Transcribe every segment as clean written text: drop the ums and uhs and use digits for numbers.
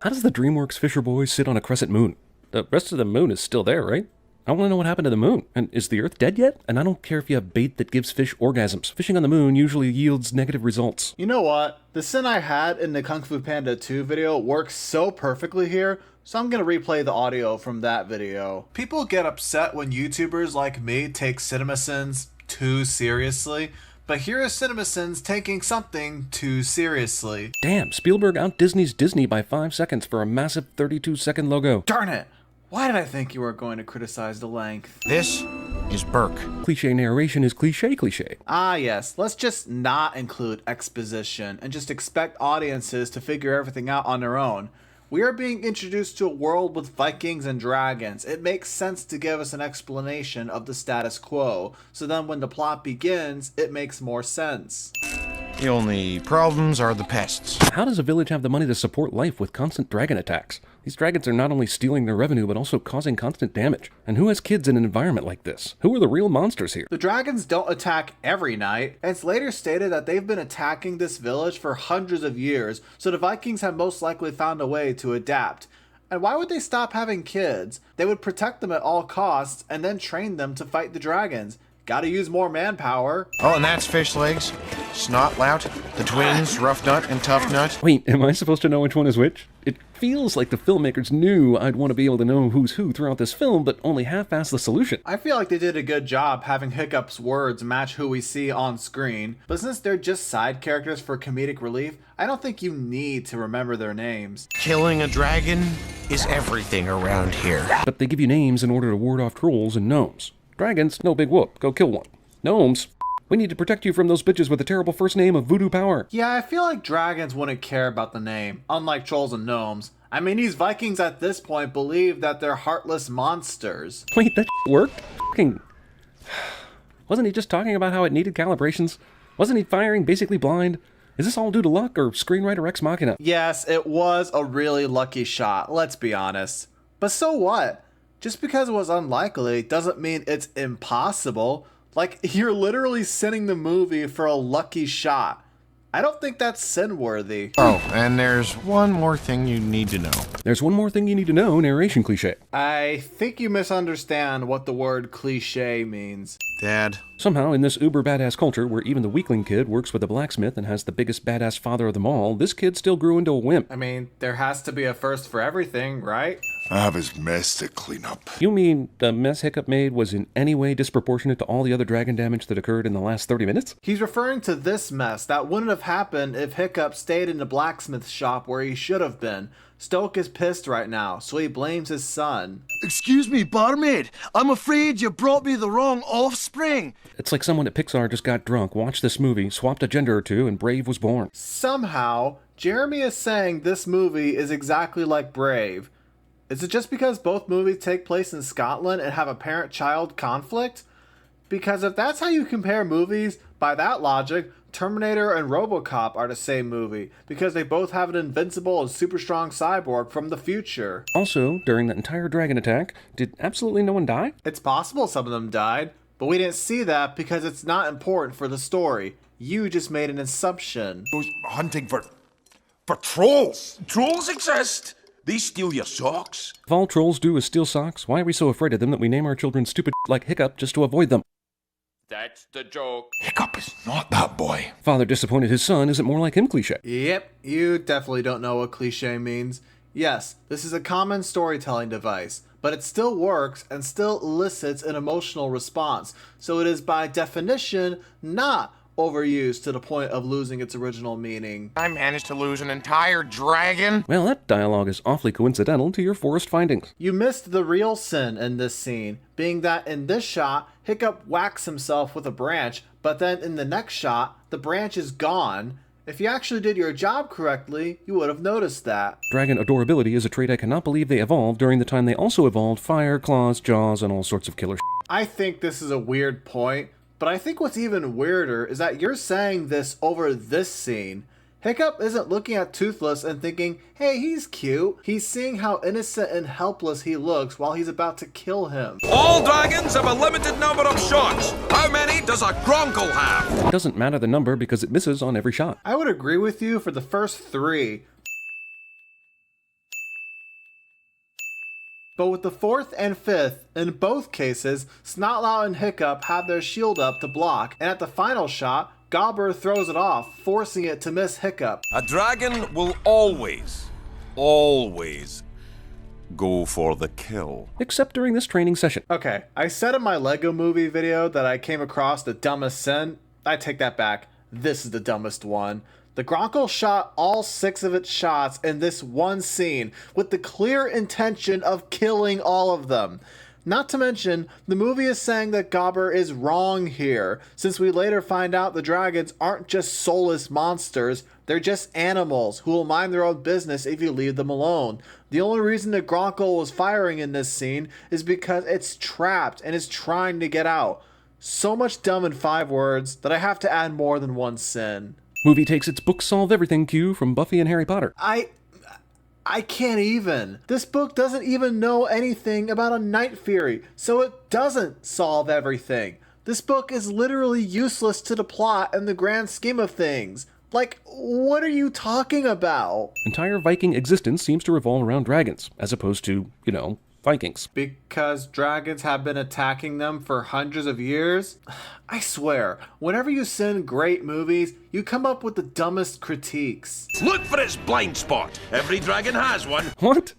How does the DreamWorks Fisher Boys sit on a crescent moon? The rest of the moon is still there, right? I want to know what happened to the moon. And is the Earth dead yet? And I don't care if you have bait that gives fish orgasms. Fishing on the moon usually yields negative results. You know what? The sin I had in the Kung Fu Panda 2 video works so perfectly here, so I'm gonna replay the audio from that video. People get upset when YouTubers like me take CinemaSins too seriously, but here is CinemaSins taking something too seriously. Damn, Spielberg out-Disney's Disney by 5 seconds for a massive 32-second logo. Darn it! Why did I think you were going to criticize the length? This is Burke. Cliche narration is cliche. Ah yes, let's just not include exposition and just expect audiences to figure everything out on their own. We are being introduced to a world with Vikings and dragons. It makes sense to give us an explanation of the status quo, so then when the plot begins, it makes more sense. The only problems are the pests. How does a village have the money to support life with constant dragon attacks? These dragons are not only stealing their revenue, but also causing constant damage. And who has kids in an environment like this? Who are the real monsters here? The dragons don't attack every night, and it's later stated that they've been attacking this village for hundreds of years, so the Vikings have most likely found a way to adapt. And why would they stop having kids? They would protect them at all costs, and then train them to fight the dragons. Gotta use more manpower. Oh, and that's Fish Legs, Snotlout, the twins, Rough Nut and Tough Nut. Wait, am I supposed to know which one is which? It feels like the filmmakers knew I'd want to be able to know who's who throughout this film, but only half-assed the solution. I feel like they did a good job having Hiccup's words match who we see on screen, but since they're just side characters for comedic relief, I don't think you need to remember their names. Killing a dragon is everything around here. But they give you names in order to ward off trolls and gnomes. Dragons, no big whoop, go kill one. Gnomes, we need to protect you from those bitches with a terrible first name of voodoo power. Yeah, I feel like dragons wouldn't care about the name, unlike trolls and gnomes. I mean, these Vikings at this point believe that they're heartless monsters. Wait, that worked? Fucking... Wasn't he just talking about how it needed calibrations? Wasn't he firing basically blind? Is this all due to luck or screenwriter ex machina? Yes, it was a really lucky shot, let's be honest. But so what? Just because it was unlikely doesn't mean it's impossible. Like, you're literally sinning the movie for a lucky shot. I don't think that's sin-worthy. Oh, and there's one more thing you need to know. There's one more thing you need to know, narration cliche. I think you misunderstand what the word cliche means. Dad. Somehow, in this uber badass culture where even the weakling kid works with a blacksmith and has the biggest badass father of them all, this kid still grew into a wimp. I mean, there has to be a first for everything, right? I have his mess to clean up. You mean the mess Hiccup made was in any way disproportionate to all the other dragon damage that occurred in the last 30 minutes? He's referring to this mess that wouldn't have happened if Hiccup stayed in the blacksmith shop where he should have been. Stoick is pissed right now, so he blames his son. Excuse me, barmaid. I'm afraid you brought me the wrong offspring. It's like someone at Pixar just got drunk, watched this movie, swapped a gender or two, and Brave was born. Somehow, Jeremy is saying this movie is exactly like Brave. Is it just because both movies take place in Scotland and have a parent-child conflict? Because if that's how you compare movies, by that logic, Terminator and RoboCop are the same movie, because they both have an invincible and super strong cyborg from the future. Also, during that entire dragon attack, did absolutely no one die? It's possible some of them died, but we didn't see that because it's not important for the story. You just made an assumption. Goes hunting for trolls. Trolls exist. They steal your socks. If all trolls do is steal socks, why are we so afraid of them that we name our children stupid like Hiccup just to avoid them? That's the joke. Hiccup is not that boy. Father disappointed his son isn't more like him cliche. Yep, you definitely don't know what cliche means. Yes, this is a common storytelling device, but it still works and still elicits an emotional response, so it is by definition not overused to the point of losing its original meaning. I managed to lose an entire dragon. Well, that dialogue is awfully coincidental to your forest findings. You missed the real sin in this scene, being that in this shot, Hiccup whacks himself with a branch, but then in the next shot, the branch is gone. If you actually did your job correctly, you would have noticed that. Dragon adorability is a trait I cannot believe they evolved during the time they also evolved fire, claws, jaws, and all sorts of killer I think this is a weird point, but I think what's even weirder is that you're saying this over this scene. Hiccup isn't looking at Toothless and thinking, hey, he's cute. He's seeing how innocent and helpless he looks while he's about to kill him. All dragons have a limited number of shots. How many does a Gronkle have? It doesn't matter the number because it misses on every shot. I would agree with you for the first 3. But with the fourth and fifth, in both cases, Snotlout and Hiccup have their shield up to block, and at the final shot, Gobber throws it off, forcing it to miss Hiccup. A dragon will always go for the kill. Except during this training session. Okay, I said in my Lego movie video that I came across the dumbest sin. I take that back. This is the dumbest one. The Gronkle shot all 6 of its shots in this one scene with the clear intention of killing all of them. Not to mention, the movie is saying that Gobber is wrong here, since we later find out the dragons aren't just soulless monsters, they're just animals who will mind their own business if you leave them alone. The only reason the Gronkle was firing in this scene is because it's trapped and is trying to get out. So much dumb in 5 words that I have to add more than one sin. Movie takes its book solve everything cue from Buffy and Harry Potter. I can't even. This book doesn't even know anything about a Night Fury, so it doesn't solve everything. This book is literally useless to the plot in the grand scheme of things. Like, what are you talking about? Entire Viking existence seems to revolve around dragons, as opposed to, Vikings. Because dragons have been attacking them for hundreds of years? I swear, whenever you send great movies, you come up with the dumbest critiques. Look for its blind spot. Every dragon has one. What?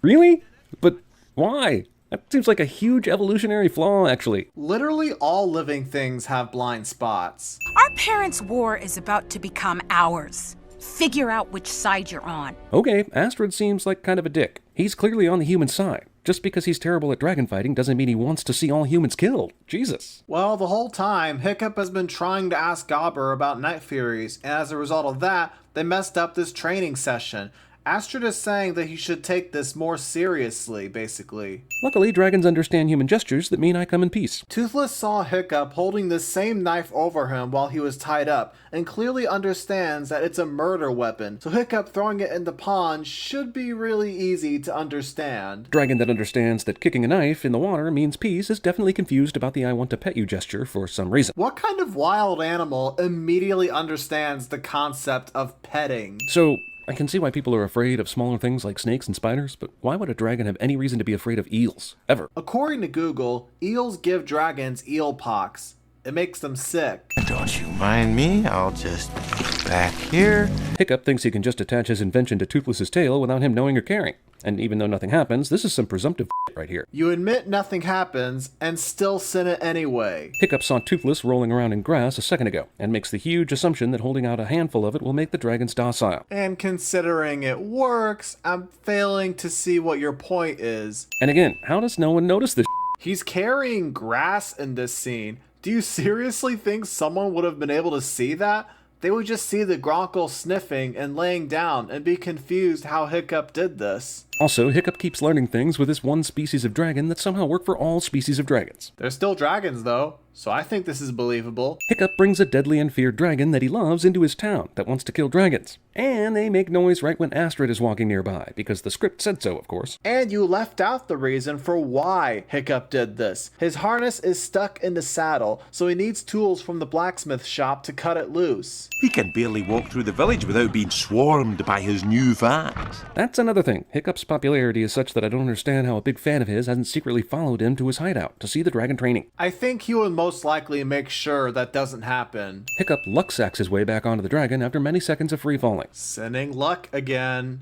Really? But why? That seems like a huge evolutionary flaw, actually. Literally all living things have blind spots. Our parents' war is about to become ours. Figure out which side you're on. Okay, Astrid seems like kind of a dick. He's clearly on the human side. Just because he's terrible at dragon fighting doesn't mean he wants to see all humans killed. Jesus. Well, the whole time, Hiccup has been trying to ask Gobber about Night Furies, and as a result of that, they messed up this training session. Astrid is saying that he should take this more seriously, basically. Luckily, dragons understand human gestures that mean I come in peace. Toothless saw Hiccup holding the same knife over him while he was tied up, and clearly understands that it's a murder weapon, so Hiccup throwing it in the pond should be really easy to understand. Dragon that understands that kicking a knife in the water means peace is definitely confused about the I want to pet you gesture for some reason. What kind of wild animal immediately understands the concept of petting? So, I can see why people are afraid of smaller things like snakes and spiders, but why would a dragon have any reason to be afraid of eels, ever? According to Google, eels give dragons eel pox. It makes them sick. Don't you mind me, I'll just get back here. Hiccup thinks he can just attach his invention to Toothless's tail without him knowing or caring. And even though nothing happens, this is some presumptive right here. You admit nothing happens and still sin it anyway. Hiccup saw Toothless rolling around in grass a second ago, and makes the huge assumption that holding out a handful of it will make the dragons docile. And considering it works, I'm failing to see what your point is. And again, how does no one notice this? He's carrying grass in this scene. Do you seriously think someone would have been able to see that? They would just see the Gronkle sniffing and laying down and be confused how Hiccup did this. Also, Hiccup keeps learning things with this one species of dragon that somehow work for all species of dragons. They're still dragons though, so I think this is believable. Hiccup brings a deadly and feared dragon that he loves into his town that wants to kill dragons. And they make noise right when Astrid is walking nearby, because the script said so, of course. And you left out the reason for why Hiccup did this. His harness is stuck in the saddle, so he needs tools from the blacksmith shop to cut it loose. He can barely walk through the village without being swarmed by his new fans. That's another thing. Hiccup's popularity is such that I don't understand how a big fan of his hasn't secretly followed him to his hideout to see the dragon training. I think he would most likely make sure that doesn't happen. Hiccup luck sacks his way back onto the dragon after many seconds of free falling. Sending luck again.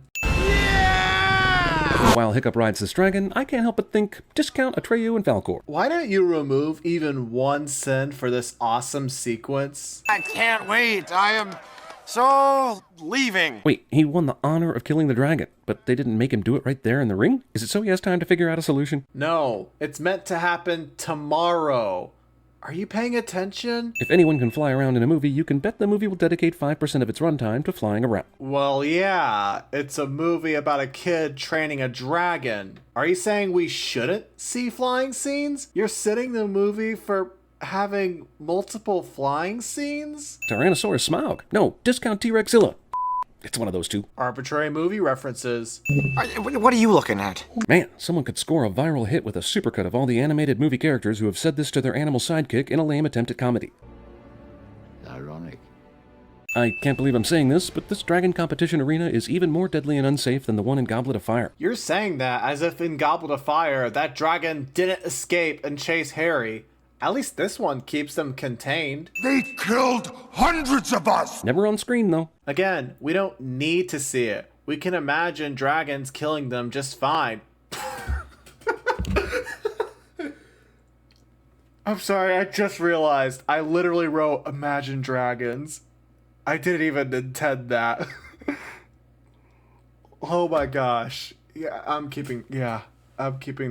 While Hiccup rides this dragon, I can't help but think, discount Atreyu and Falcor. Why don't you remove even one sin for this awesome sequence? I can't wait. I am so leaving. Wait, he won the honor of killing the dragon, but they didn't make him do it right there in the ring? Is it so he has time to figure out a solution? No, it's meant to happen tomorrow. Are you paying attention? If anyone can fly around in a movie, you can bet the movie will dedicate 5% of its runtime to flying around. Well, yeah, it's a movie about a kid training a dragon. Are you saying we shouldn't see flying scenes? You're sitting the movie for having multiple flying scenes? Tyrannosaurus Smaug. No, discount T-Rexilla. It's one of those two. Arbitrary movie references. What are you looking at? Man, someone could score a viral hit with a supercut of all the animated movie characters who have said this to their animal sidekick in a lame attempt at comedy. Ironic. I can't believe I'm saying this, but this dragon competition arena is even more deadly and unsafe than the one in Goblet of Fire. You're saying that as if in Goblet of Fire, that dragon didn't escape and chase Harry. At least this one keeps them contained. They killed hundreds of us! Never on screen, though. Again, we don't need to see it. We can imagine dragons killing them just fine. I'm sorry, I just realized I literally wrote Imagine Dragons. I didn't even intend that. Oh my gosh. I'm keeping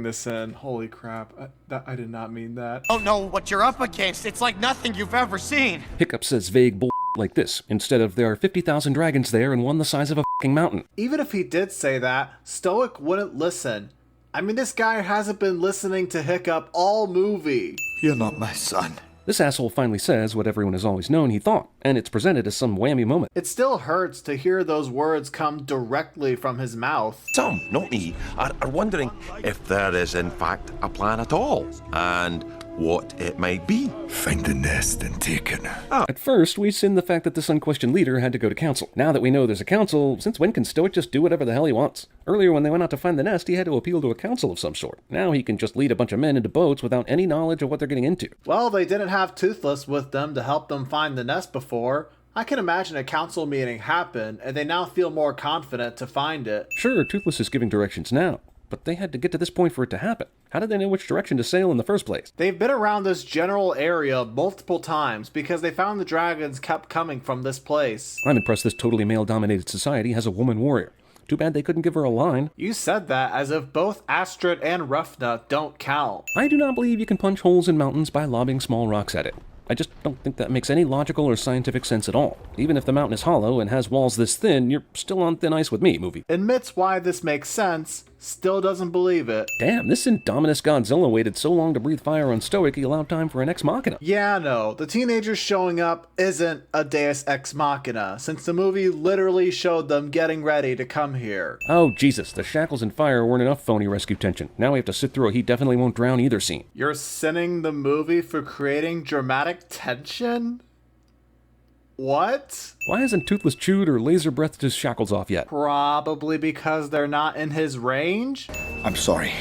this in. Holy crap. I did not mean that. Oh no, what you're up against, it's like nothing you've ever seen. Hiccup says vague bull like this, instead of there are 50,000 dragons there and one the size of a fucking mountain. Even if he did say that, Stoick wouldn't listen. I mean, this guy hasn't been listening to Hiccup all movie. You're not my son. This asshole finally says what everyone has always known he thought, and it's presented as some whammy moment. It still hurts to hear those words come directly from his mouth. Some, not me, are wondering if there is in fact a plan at all, and what it might be. Find the nest and take it. At first, we sin the fact that this unquestioned leader had to go to council. Now that we know there's a council, since when can Stoick just do whatever the hell he wants? Earlier when they went out to find the nest, he had to appeal to a council of some sort. Now he can just lead a bunch of men into boats without any knowledge of what they're getting into. Well, they didn't have Toothless with them to help them find the nest before. I can imagine a council meeting happened, and they now feel more confident to find it. Sure, Toothless is giving directions now, but they had to get to this point for it to happen. How did they know which direction to sail in the first place? They've been around this general area multiple times because they found the dragons kept coming from this place. I'm impressed this totally male-dominated society has a woman warrior. Too bad they couldn't give her a line. You said that as if both Astrid and Ruffna don't count. I do not believe you can punch holes in mountains by lobbing small rocks at it. I just don't think that makes any logical or scientific sense at all. Even if the mountain is hollow and has walls this thin, you're still on thin ice with me, movie. Admits why this makes sense, still doesn't believe it. Damn, this Indominus Godzilla waited so long to breathe fire on Stoick he allowed time for an ex machina. Yeah, no, the teenagers showing up isn't a deus ex machina, since the movie literally showed them getting ready to come here. Oh, Jesus, the shackles and fire weren't enough phony rescue tension. Now we have to sit through a he definitely won't drown either scene. You're sinning the movie for creating dramatic tension? What? Why hasn't Toothless chewed or laser breathed his shackles off yet? Probably because they're not in his range? I'm sorry.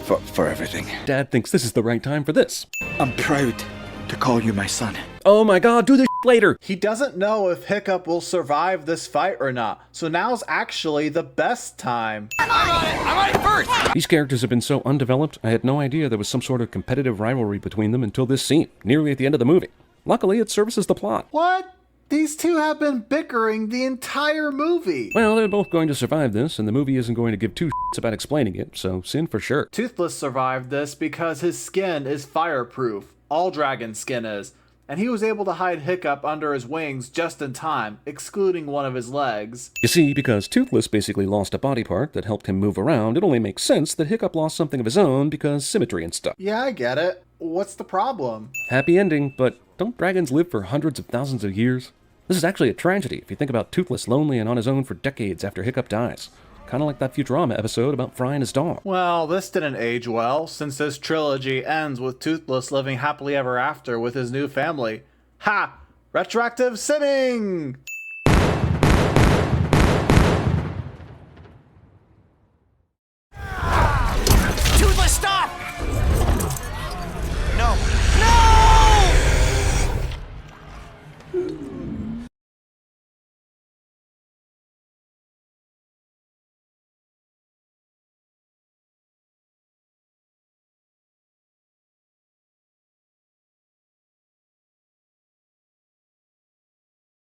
For everything. Dad thinks this is the right time for this. I'm proud to call you my son. Oh my god, do this later! He doesn't know if Hiccup will survive this fight or not, so now's actually the best time. I'm on it first! These characters have been so undeveloped, I had no idea there was some sort of competitive rivalry between them until this scene, nearly at the end of the movie. Luckily, it services the plot. What? These two have been bickering the entire movie. Well, they're both going to survive this, and the movie isn't going to give two shits about explaining it, so sin for sure. Toothless survived this because his skin is fireproof. All dragon skin is. And he was able to hide Hiccup under his wings just in time, excluding one of his legs. You see, because Toothless basically lost a body part that helped him move around, it only makes sense that Hiccup lost something of his own because symmetry and stuff. Yeah, I get it. What's the problem? Happy ending, but don't dragons live for hundreds of thousands of years? This is actually a tragedy if you think about Toothless lonely and on his own for decades after Hiccup dies. Kind of like that Futurama episode about Fry and his dog. Well, this didn't age well, since this trilogy ends with Toothless living happily ever after with his new family. Ha! Retroactive sinning!